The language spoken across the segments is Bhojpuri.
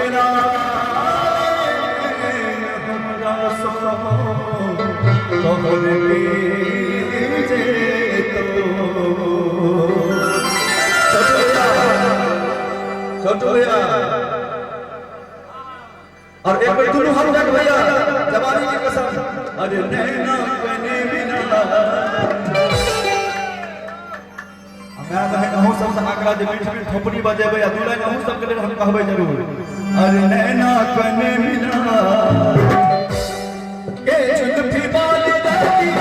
केरा हमरा सो तोहर के जे छोटू भैया और एक बार दोनों हाथ उठा भैया जवानी की कसम अरे नैना कने बिना मैं कहूं सब आंकड़ा जे मीठ मीठ थोपड़ी बजेबे या दू लाइन हम सब के लिए हम कहबे जरूर अरे नैना कने बिना के जुल्फी बाल दादी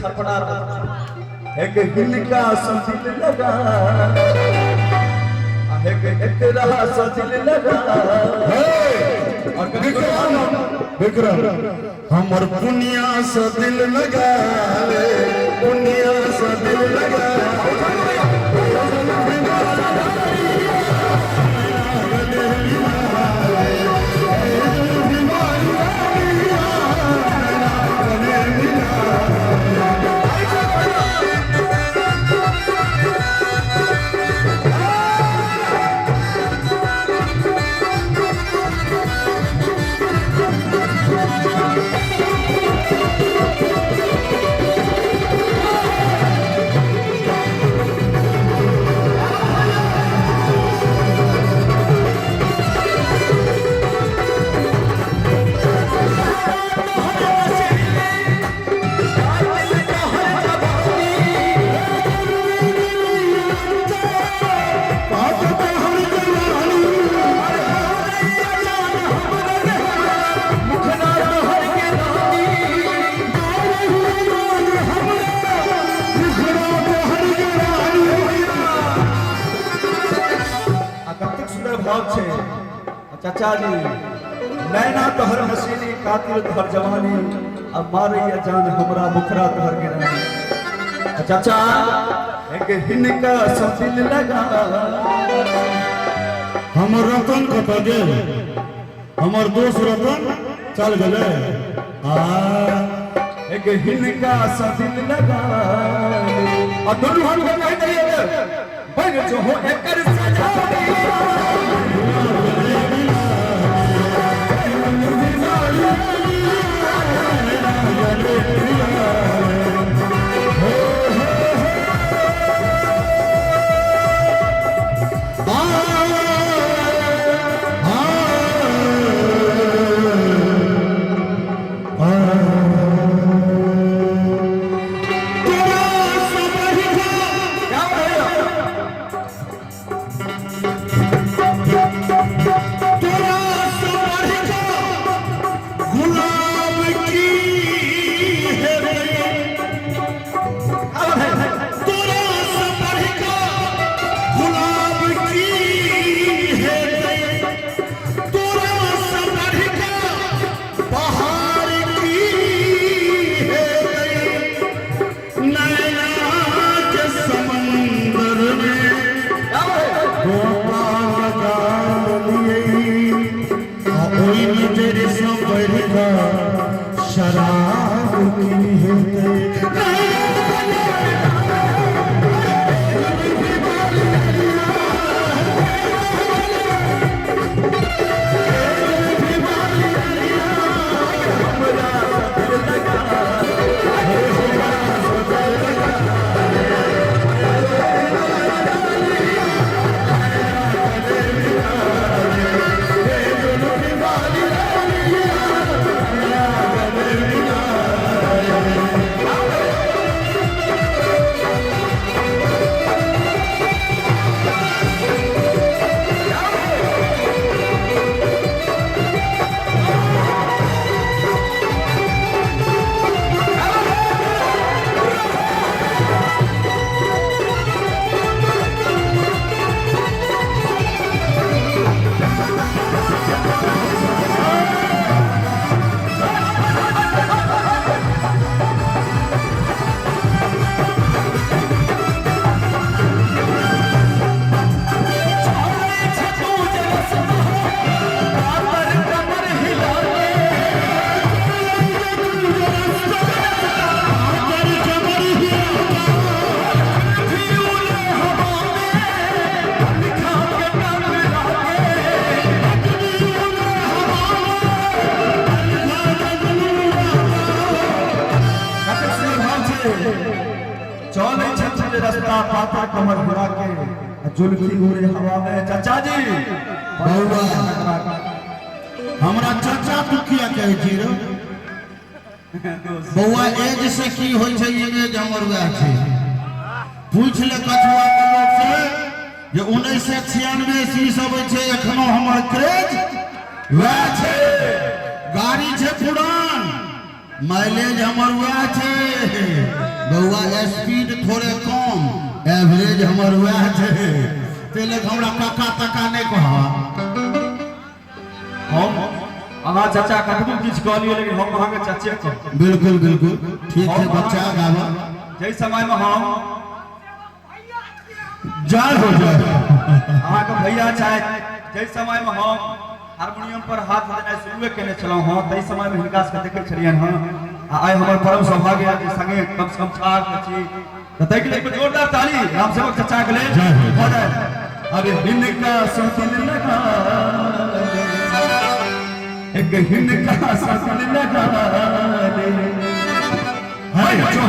छटपटार एक हिलका सदिल लगा एक रहा सदिल लगा और विक्रम हमर पुनिया सदिल लगा पुनिया सदिल लगा चाचा जी नैना तोहर हसीनी कातिल तोहर जवानी अब मारैया जान हमरा मुखरा तोहर गिरानी चाचा एक हिनका सदिल लगा हमर रतन कत गेल हमर दोस्त रतन चल गेले एक हिनका सदिल लगा और दोनों हम कह दिए बन जो हो एकर सजा शराब की है रास्ता पाता कमर हिला के जुल्फी उड़े हवा में चाचा जी बउआ हमरा चाचा तू किया कहै छी रे बउआ एज से की होय छै एज हमर वह छै पूछ ले कछुआ के लोग से जे 1996 ईस्वी से होय छै एखनो हमर क्रेज वह छै गाड़ी छै पुरान माइलेज हमर वह छै बउआ स्पीड थोड़े कम एवरेज हमर वह छै तेले हमरा काका तका नहीं कहा हम अहाँ चाचा कतबो किछ कहलिए लेकिन हम अहाँ के चाचे को बिल्कुल बिल्कुल ठीक है बच्चा गावा जय समय में हम जय हो जय अहाँ के भैया चाहे जय समय में हम हारमोनियम पर हाथ देना शुरू केने छलौ हां तै समय में हिनका से देखे छलियन हां आइ हमर परम सौभाग्य है कि संगे कम से कम छाड़ के छी त तै के लिए जोरदार ताली राम सेवक चाचा के लिए और अरे हिनका संतिल लगा एक हिनका संतिल लगा दे हाय जो